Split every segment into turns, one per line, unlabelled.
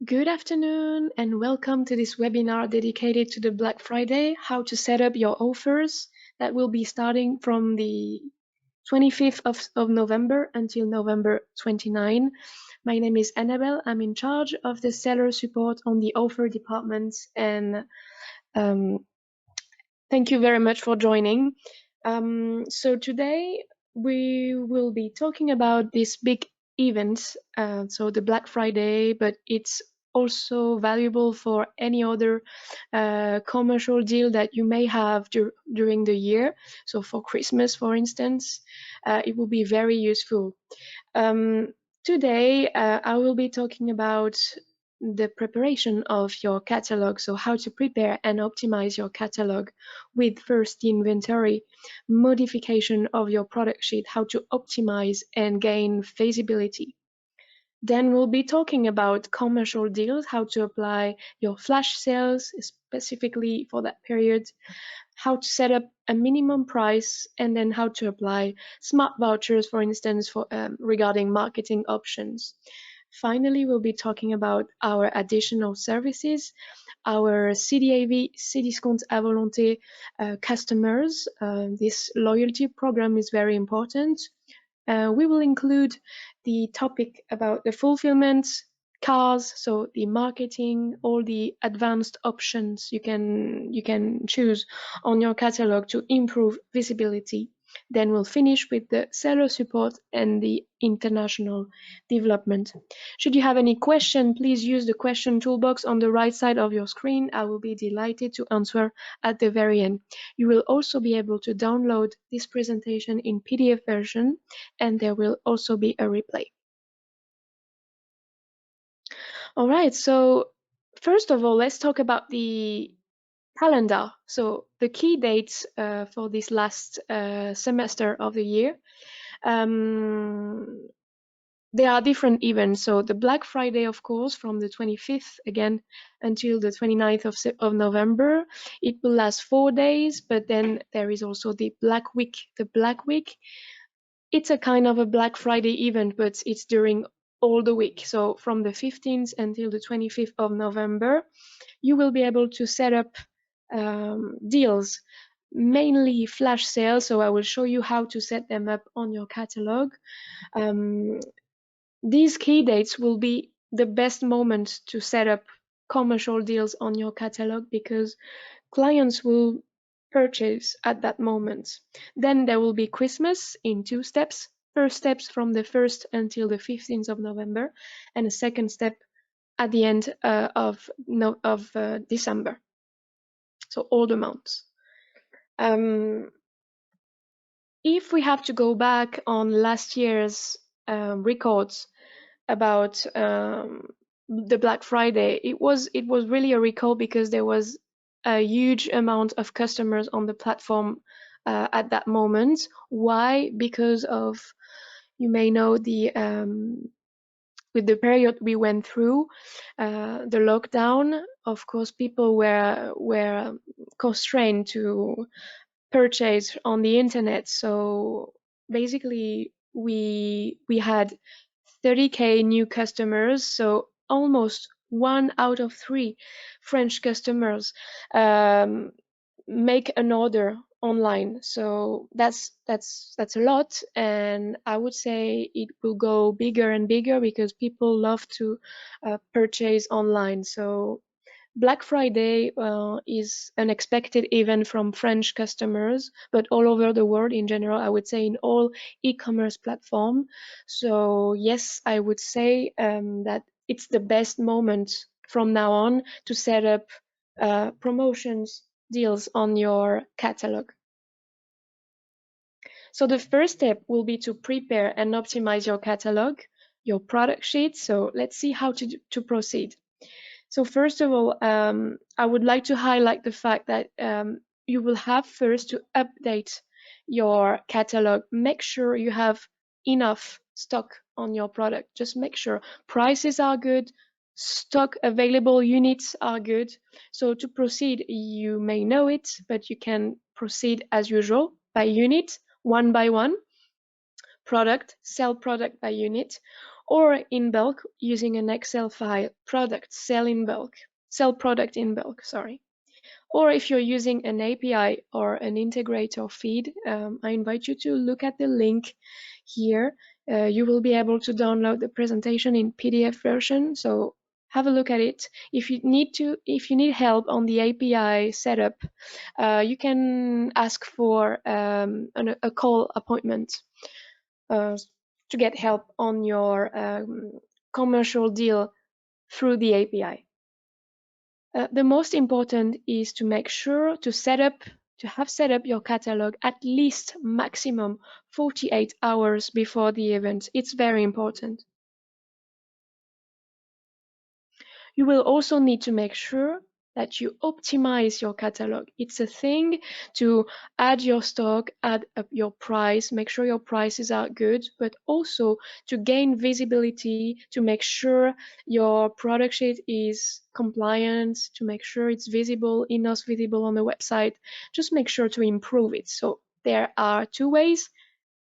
Good afternoon and welcome to this webinar dedicated to the Black Friday, how to set up your offers that will be starting from the 25th of November until November 29. My name is Annabelle. I'm in charge of the seller support on the offer department and um, thank you very much for joining. So today we will be talking about this big event, so the Black Friday, but it's also valuable for any other commercial deal that you may have during the year. So for Christmas, for instance, it will be very useful. Um, Today, I will be talking about the preparation of your catalog, so how to prepare and optimize your catalog with first the inventory, modification of your product sheet, how to optimize and gain visibility. Then we'll be talking about commercial deals, how to apply your flash sales specifically for that period, how to set up a minimum price, and then how to apply smart vouchers, for instance, for regarding marketing options. Finally, we'll be talking about our additional services, our CDAV, Cdiscount à volonté customers. This loyalty program is very important. We will include the topic about the fulfillment, cars, so the marketing, all the advanced options you can choose on your catalog to improve visibility. Then we'll finish with the seller support and the international development. Should you have any question, please use the question toolbox on the right side of your screen. I will be delighted to answer at the very end. You will also be able to download this presentation in PDF version, and there will also be a replay. All right, so first of all, let's talk about the calendar. So the key dates for this last semester of the year. There are different events. So the Black Friday, of course, from the 25th again until the 29th of November. It will last 4 days, but then there is also the Black Week. The Black Week, it's a kind of a Black Friday event, but it's during all the week. So from the 15th until the 25th of November, you will be able to set up deals, mainly flash sales. So I will show you how to set them up on your catalog. These key dates will be the best moment to set up commercial deals on your catalog because clients will purchase at that moment. Then there will be Christmas in 2 steps. First steps from the 1st until the 15th of November, and a second step at the end of December. So all the months. If we have to go back on last year's records about the Black Friday, it was really a recall because there was a huge amount of customers on the platform at that moment. Why? Because of, you may know, the with the period we went through, the lockdown. Of course, people were constrained to purchase on the internet. So basically, we had 30K new customers, so almost 1 out of 3 French customers make an order online. So that's a lot, and I would say it will go bigger and bigger because people love to purchase online. So Black Friday is an expected event from French customers, but all over the world in general, I would say in all e-commerce platforms. So yes, I would say that it's the best moment from now on to set up promotions, deals on your catalog. So the first step will be to prepare and optimize your catalog, your product sheet. So let's see how to proceed. So first of all, I would like to highlight the fact that you will have first to update your catalog. Make sure you have enough stock on your product. Just make sure prices are good, stock available units are good. So to proceed, you may know it, but you can proceed as usual by unit, one by one. Product, sell product by unit, or in bulk using an Excel file, product, sell product in bulk, sorry. Or if you're using an API or an integrator feed, I invite you to look at the link here. You will be able to download the presentation in PDF version, so have a look at it. If you need help on the API setup, you can ask for a call appointment to get help on your commercial deal through the API. The most important is to make sure to have set up your catalog at least maximum 48 hours before the event. It's very important. You will also need to make sure that you optimize your catalog. It's a thing to add your stock, add up your price, make sure your prices are good, but also to gain visibility, to make sure your product sheet is compliant, to make sure it's visible, enough visible on the website. Just make sure to improve it. So there are two ways.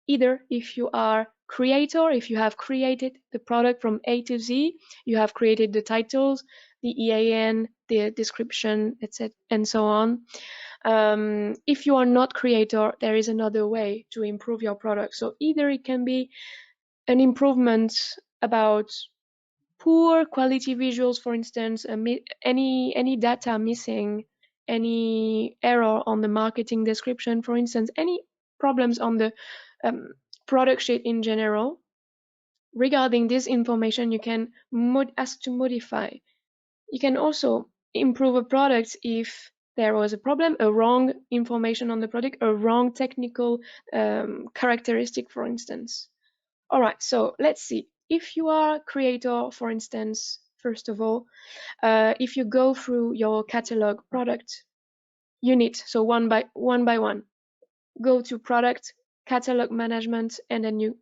Either if you are creator, if you have created the product from A to Z, you have created the titles, the EAN, the description, etc., and so on. If you are not creator, there is another way to improve your product. So either it can be an improvement about poor quality visuals, for instance, any data missing, any error on the marketing description, for instance, any problems on the product sheet in general. Regarding this information, you can ask to modify. You can also improve a product if there was a problem, a wrong information on the product, a wrong technical characteristic, for instance. All right, so let's see. If you are a creator, for instance, first of all, if you go through your catalog product unit, so one by one, go to product, catalog management, and then you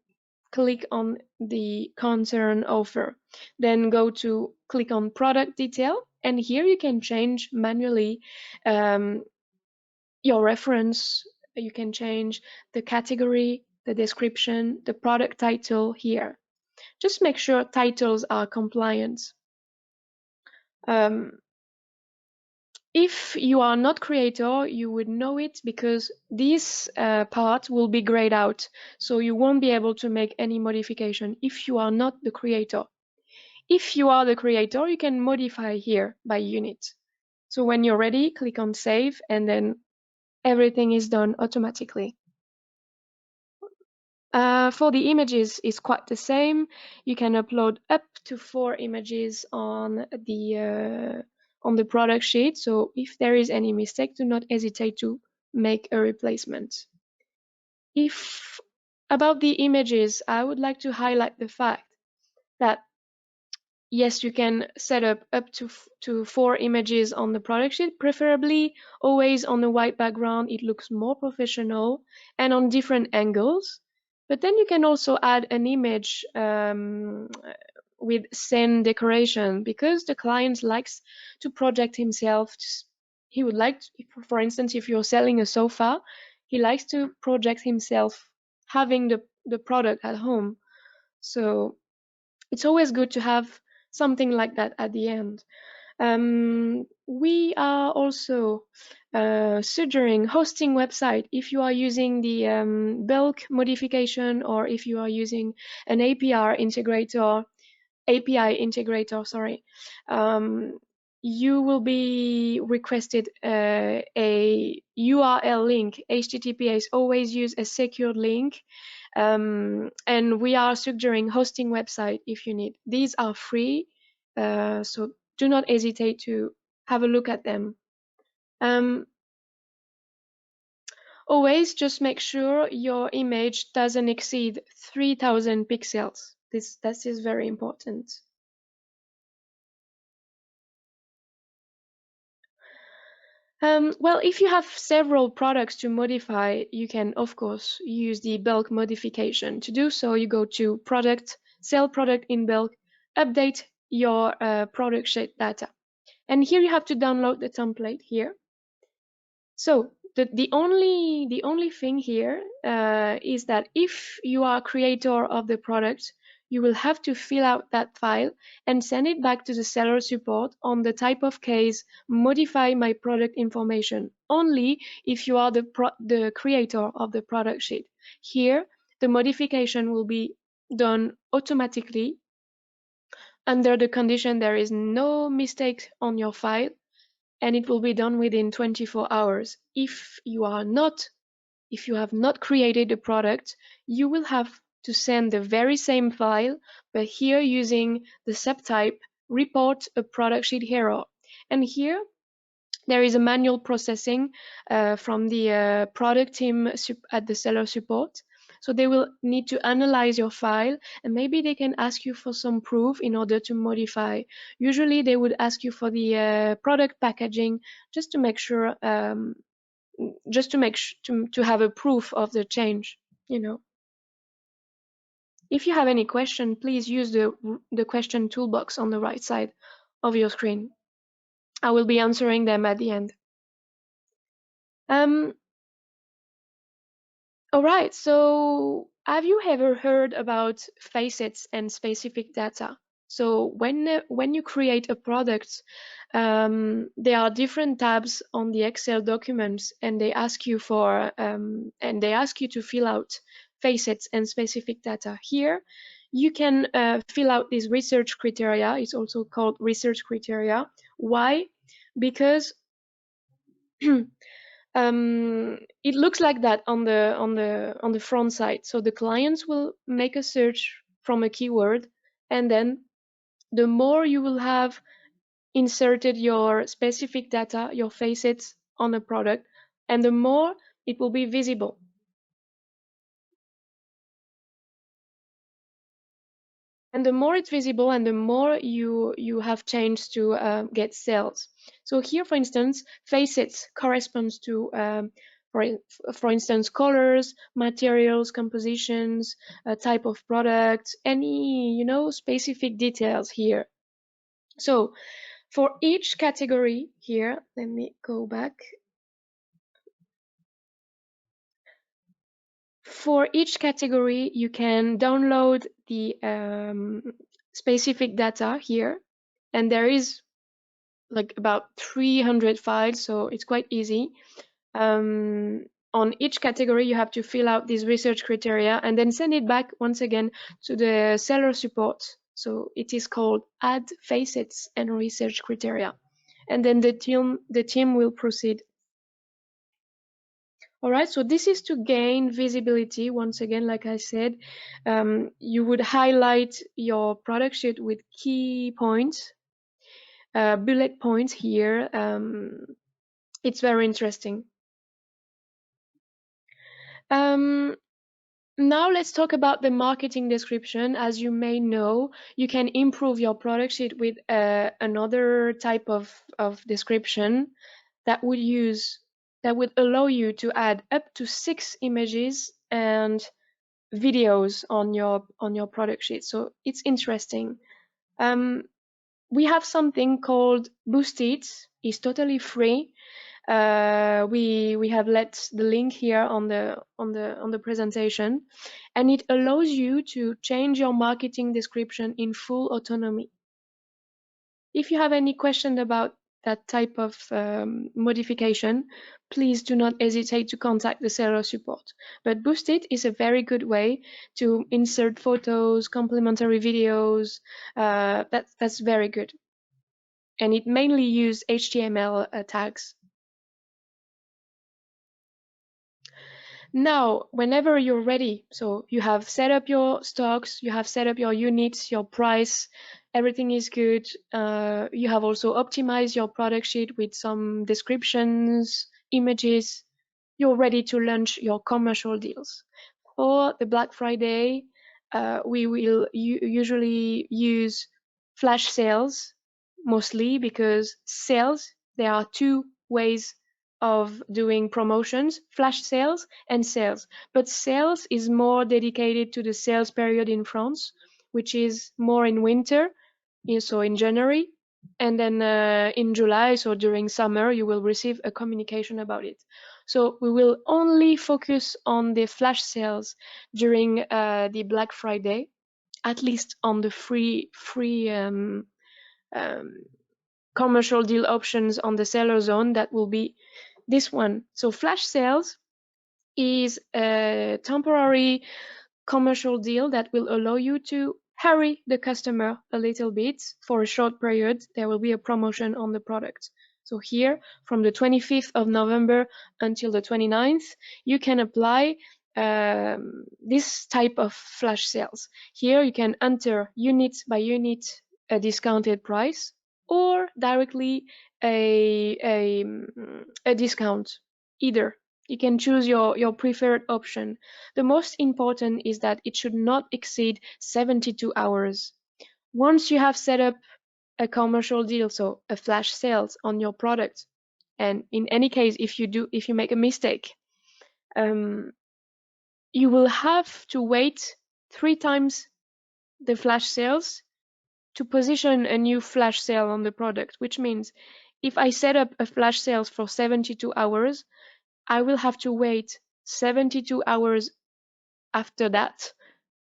click on the concern offer. Then go to click on product detail, and here you can change manually your reference. You can change the category, the description, the product title here. Just make sure titles are compliant. If you are not creator, you would know it because this part will be grayed out, so you won't be able to make any modification if you are not the creator. If you are the creator, you can modify here by unit. So when you're ready, click on save, and then everything is done automatically. For the images, it's quite the same. You can upload up to 4 images on the product sheet. So if there is any mistake, do not hesitate to make a replacement. If about the images, I would like to highlight the fact that yes, you can set up to 4 images on the product sheet, preferably always on the white background. It looks more professional and on different angles. But then you can also add an image with scene decoration because the client likes to project himself. He would like, for instance, if you're selling a sofa, he likes to project himself having the product at home. So it's always good to have something like that at the end. We are also suggesting hosting website if you are using the bulk modification or if you are using an API integrator, sorry. You will be requested a URL link. HTTPS always use a secured link. And we are suggesting hosting website if you need. These are free, so do not hesitate to have a look at them. Always just make sure your image doesn't exceed 3000 pixels. That is very important. Well, if you have several products to modify, you can, of course, use the bulk modification. To do so, you go to Product, Sell Product in Bulk, update your product sheet data. And here you have to download the template here. So the only thing here is that if you are creator of the product, you will have to fill out that file and send it back to the seller support on the type of case, modify my product information, only if you are the creator of the product sheet. Here, the modification will be done automatically under the condition there is no mistake on your file, and it will be done within 24 hours. If you have not created a product, you will have to send the very same file, but here using the subtype report a product sheet error. And here there is a manual processing from the product team at the seller support. So they will need to analyze your file, and maybe they can ask you for some proof in order to modify. Usually they would ask you for the product packaging, just to make sure to have a proof of the change, you know. If you have any question, please use the question toolbox on the right side of your screen. I will be answering them at the end. All right, so have you ever heard about facets and specific data? So when you create a product, there are different tabs on the Excel documents, and they ask you to fill out facets and specific data. Here, you can fill out these research criteria. It's also called research criteria. Why? Because it looks like that on the front side. So the clients will make a search from a keyword, and then the more you will have inserted your specific data, your facets on a product, and the more it will be visible. And the more it's visible, and the more you have changed to get sales. So here, for instance, facets corresponds to for instance, colors, materials, compositions, type of product, any specific details here. So for each category here, let me go back. For each category, you can download the specific data here, and there is like about 300 files, so it's quite easy. On each category, you have to fill out these research criteria and then send it back once again to the seller support. So it is called add facets and research criteria, and then the team will proceed. All right, so this is to gain visibility. Once again, like I said, you would highlight your product sheet with key points, bullet points here. It's very interesting. Now let's talk about the marketing description. As you may know, you can improve your product sheet with another type of description that would allow you to add up to 6 images and videos on your product sheet. So it's interesting. We have something called Boost It. It's totally free. We have let the link here on the presentation, and it allows you to change your marketing description in full autonomy. If you have any question about that type of modification, please do not hesitate to contact the seller support. But Boost It is a very good way to insert photos, complementary videos. That's very good, and it mainly uses HTML tags. Now, whenever you're ready, so you have set up your stocks, you have set up your units, your price, everything is good. You have also optimized your product sheet with some descriptions, images. You're ready to launch your commercial deals. For the Black Friday, we will usually use flash sales mostly, because sales, there are two ways of doing promotions: flash sales and sales. But sales is more dedicated to the sales period in France, which is more in winter, so in January, and then in July, so during summer, you will receive a communication about it. So we will only focus on the flash sales during the Black Friday. at least on the free commercial deal options on the seller zone, that will be this one. So flash sales is a temporary commercial deal that will allow you to hurry the customer a little bit for a short period. There will be a promotion on the product. So here, from the 25th of November until the 29th, you can apply this type of flash sales. Here you can enter unit by unit a discounted price, or directly a discount. Either you can choose your preferred option. The most important is that it should not exceed 72 hours. Once you have set up a commercial deal, so a flash sales on your product, and in any case, if you make a mistake, you will have to wait 3 times the flash sales to position a new flash sale on the product, which means if I set up a flash sales for 72 hours, I will have to wait 72 hours after that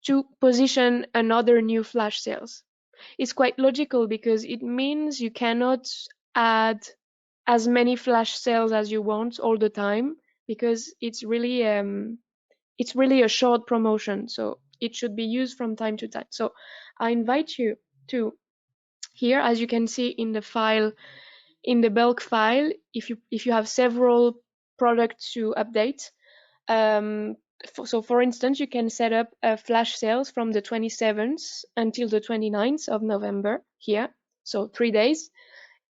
to position another new flash sales. It's quite logical because it means you cannot add as many flash sales as you want all the time, because it's really a short promotion, so it should be used from time to time. So I invite you to, here, as you can see in the file, in the bulk file, if you have several products to update, so for instance, you can set up a flash sales from the 27th until the 29th of November here, so 3 days,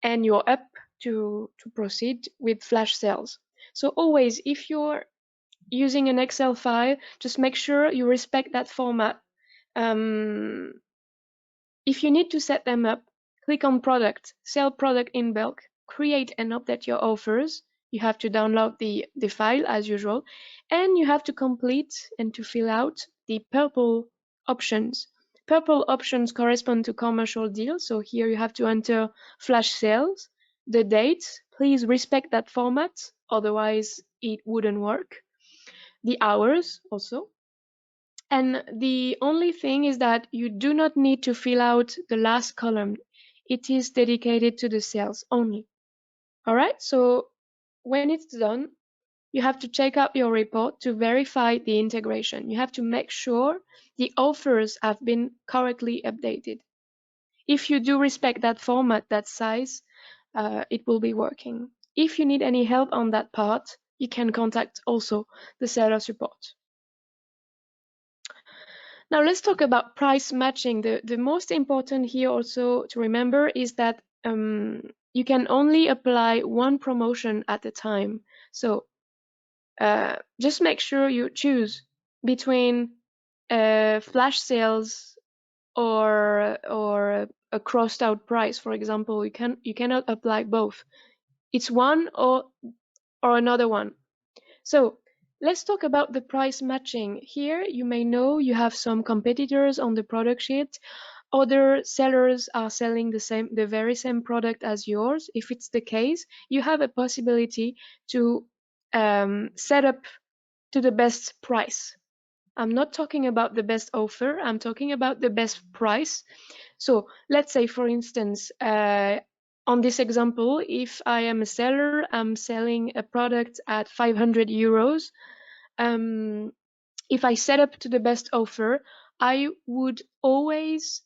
and you're up to proceed with flash sales. So always, if you're using an Excel file, just make sure you respect that format. If you need to set them up, click on Product, Sell Product in Bulk, create and update your offers. You have to download the file as usual, and you have to complete and to fill out the purple options. Purple options correspond to commercial deals, so here you have to enter flash sales, the date. Please respect that format, otherwise it wouldn't work. The hours also. And the only thing is that you do not need to fill out the last column. It is dedicated to the sales only. All right, so when it's done, you have to check out your report to verify the integration. You have to make sure the offers have been correctly updated. If you do respect that format, that size, it will be working. If you need any help on that part, you can contact also the seller support. Now let's talk about price matching. The most important here also to remember is that you can only apply one promotion at a time. So just make sure you choose between flash sales or a crossed out price. For example, you cannot apply both. It's one or another one. So let's talk about the price matching. Here, you may know you have some competitors on the product sheet. Other sellers are selling the very same product as yours. If it's the case, you have a possibility to set up to the best price. I'm not talking about the best offer, I'm talking about the best price. So let's say, for instance, on this example, if I am a seller, I'm selling a product at 500 euros. If I set up to the best offer, I would always,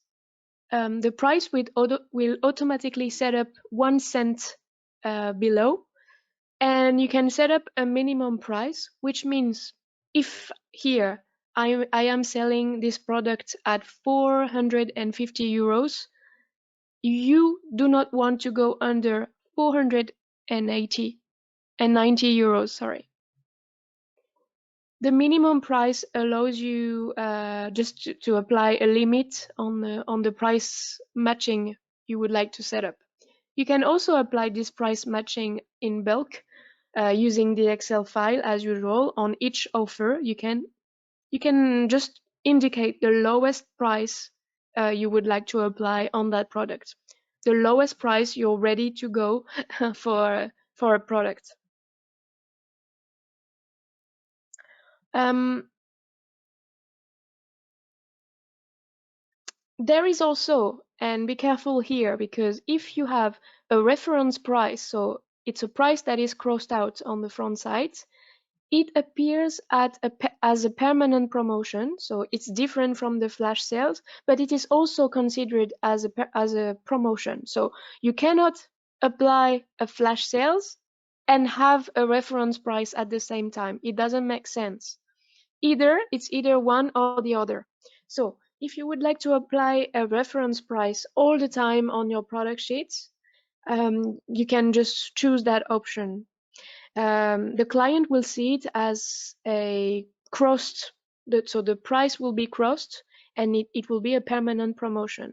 the price will automatically set up 1 cent below. And you can set up a minimum price, which means if here I am selling this product at 450 euros, you do not want to go under 480 and 90 euros, sorry. The minimum price allows you just to apply a limit on the price matching you would like to set up. You can also apply this price matching in bulk using the Excel file as usual. On each offer, you can just indicate the lowest price you would like to apply on that product. The lowest price you're ready to go for a product. There is also, and be careful here, because if you have a reference price, so it's a price that is crossed out on the front side, it appears as a permanent promotion, so it's different from the flash sales, but it is also considered as a promotion. So you cannot apply a flash sales and have a reference price at the same time. It doesn't make sense. It's either one or the other. So if you would like to apply a reference price all the time on your product sheets, you can just choose that option. The client will see it as a crossed, so the price will be crossed and it will be a permanent promotion.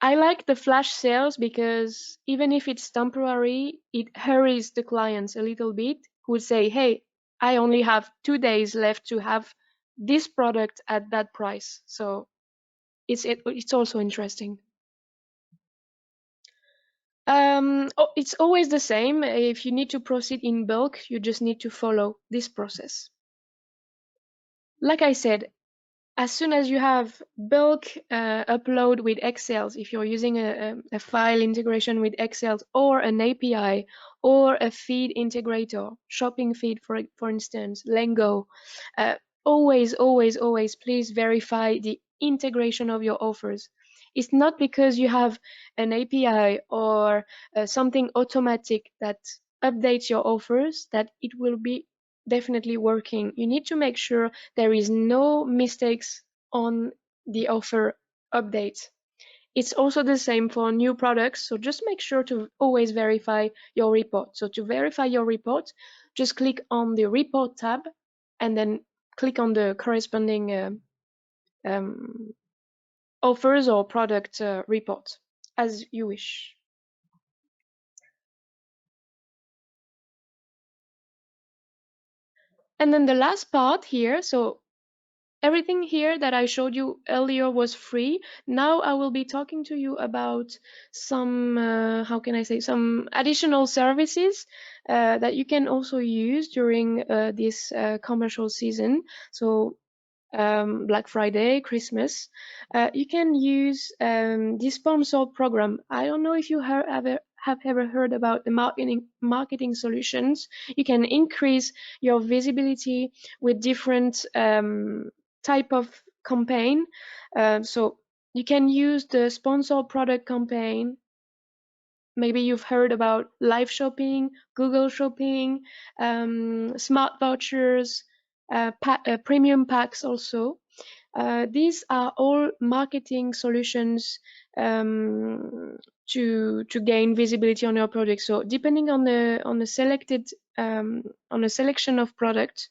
I like the flash sales because even if it's temporary, it hurries the clients a little bit who would say, hey, I only have 2 days left to have this product at that price. So it's also interesting. It's always the same. If you need to proceed in bulk, you just need to follow this process. Like I said, as soon as you have bulk upload with Excel, if you're using a file integration with Excel or an API or a feed integrator, shopping feed, for instance, Lengo, uh, always, please verify the integration of your offers. It's not because you have an API or something automatic that updates your offers that it will be definitely working. You need to make sure there is no mistakes on the offer update. It's also the same for new products, so just make sure to always verify your report. So to verify your report, just click on the report tab and then click on the corresponding um, offers or product report as you wish. And then the last part here, so everything here that I showed you earlier was free. Now I will be talking to you about some, how can I say, some additional services that you can also use during this commercial season. So Black Friday, Christmas, you can use this sponsored program. I don't know if you have ever heard about the marketing solutions. You can increase your visibility with different type of campaign. So you can use the sponsored product campaign. Maybe you've heard about live shopping, Google shopping, smart vouchers, premium packs also. These are all marketing solutions to gain visibility on your product. So depending on the selected on a selection of products,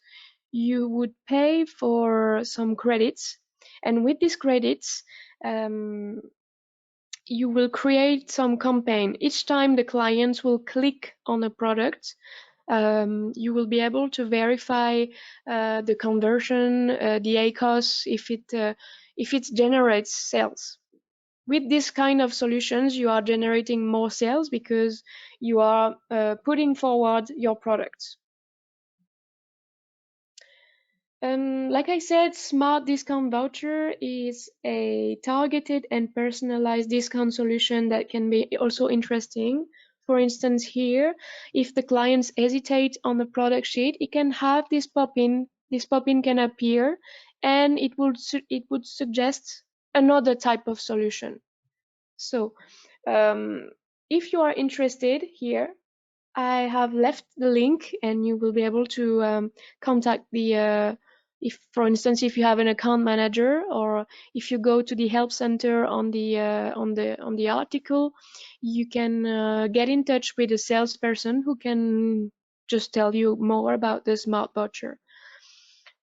you would pay for some credits, and with these credits, um, you will create some campaign. Each time the clients will click on a product, you will be able to verify the conversion, the ACOS, if it generates sales. With this kind of solutions, you are generating more sales because you are putting forward your products. Like I said, Smart Discount Voucher is a targeted and personalized discount solution that can be also interesting. For instance, here, if the clients hesitate on the product sheet, it can have this pop-in. This pop-in can appear, and it would suggest another type of solution. So, um, if you are interested here, I have left the link and you will be able to contact the if for instance if you have an account manager, or if you go to the help center on the article, you can get in touch with a salesperson who can just tell you more about the smart voucher.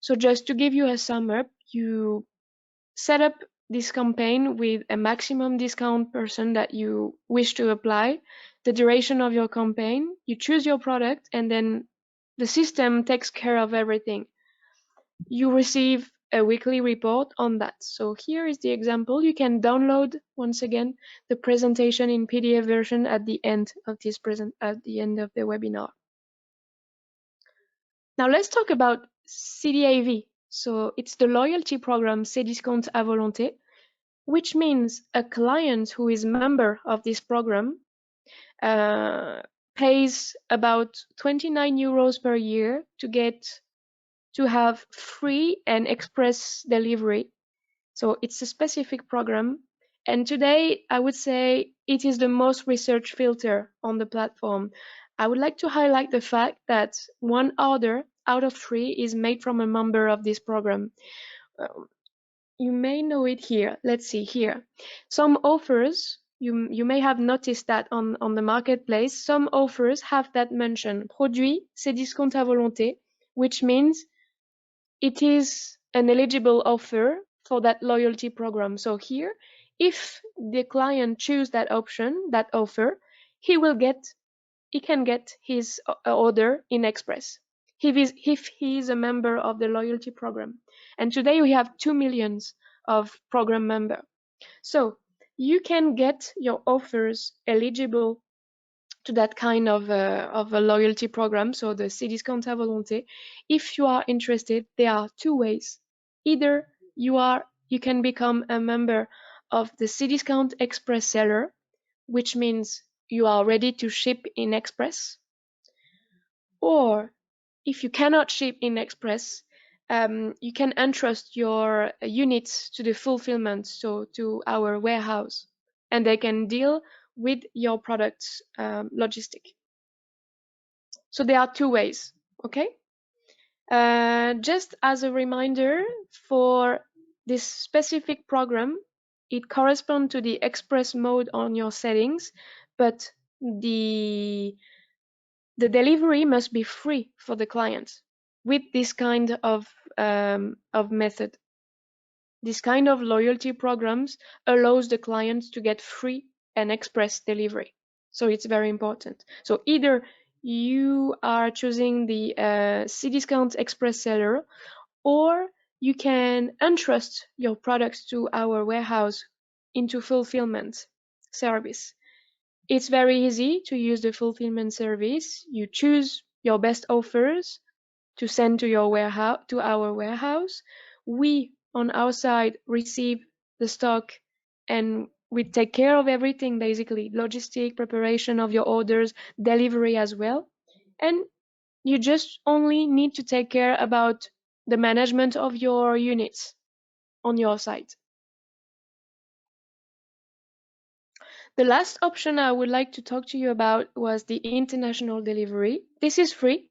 So just to give you a sum up, you set up this campaign with a maximum discount person that you wish to apply, the duration of your campaign, you choose your product, and then the system takes care of everything. You receive a weekly report on that. So here is the example. You can download once again the presentation in PDF version at the end of at the end of the webinar. Now let's talk about CDAV. So it's the loyalty program Cdiscount à volonté, which means a client who is a member of this program pays about 29 euros per year to have free and express delivery. So it's a specific program. And today, I would say it is the most research filter on the platform. I would like to highlight the fact that one order out of 3 is made from a member of this program. You may know it here. Let's see here. Some offers, you may have noticed that on the marketplace, some offers have that mention, produit, c'est discount à volonté, which means it is an eligible offer for that loyalty program. So here, if the client choose that option, that offer, he can get his order in express if he is a member of the loyalty program. And today we have 2 million of program member. So you can get your offers eligible to that kind of a loyalty program, so the Cdiscount à volonté. If you are interested, there are 2 ways. Either you can become a member of the Cdiscount Express seller, which means you are ready to ship in express, or if you cannot ship in express, you can entrust your units to the fulfillment, so to our warehouse, and they can deal with your products logistic. So there are 2 ways, okay? Just as a reminder, for this specific program, it corresponds to the express mode on your settings, but the delivery must be free for the client with this kind of method. This kind of loyalty programs allows the clients to get free and express delivery. So it's very important. So either you are choosing the Cdiscount Express seller, or you can entrust your products to our warehouse into fulfillment service. It's very easy to use the fulfillment service. You choose your best offers to send to your warehouse, to our warehouse. We on our side receive the stock, and we take care of everything, basically logistic, preparation of your orders, delivery as well. And you just only need to take care about the management of your units on your site. The last option I would like to talk to you about was the international delivery. This is free,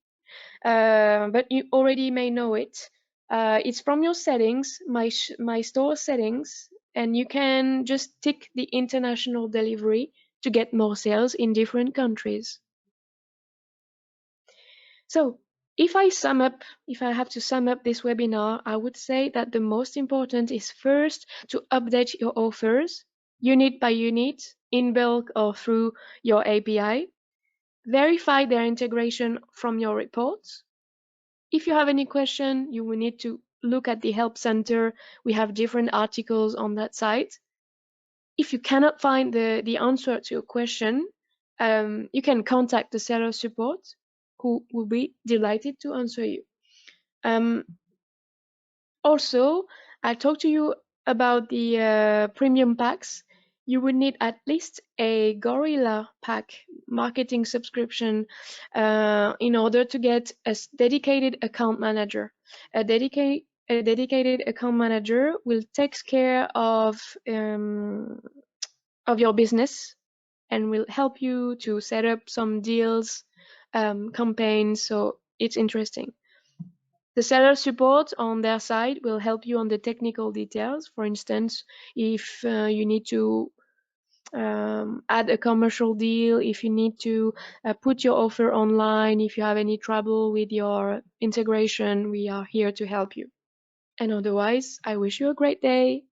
but you already may know it. It's from your settings, my store settings, and you can just tick the international delivery to get more sales in different countries. So if I have to sum up this webinar, I would say that the most important is first to update your offers unit by unit, in bulk or through your API. Verify their integration from your reports. If you have any question, you will need to look at the help center. We have different articles on that site. If you cannot find the answer to your question, you can contact the seller support, who will be delighted to answer you. Also, I'll talk to you about the premium packs. You would need at least a Gorilla pack marketing subscription in order to get a dedicated account manager. A dedicated account manager will take care of your business and will help you to set up some deals, campaigns, so it's interesting. The seller support on their side will help you on the technical details. For instance, if you need to add a commercial deal, if you need to put your offer online, if you have any trouble with your integration, we are here to help you. And otherwise, I wish you a great day.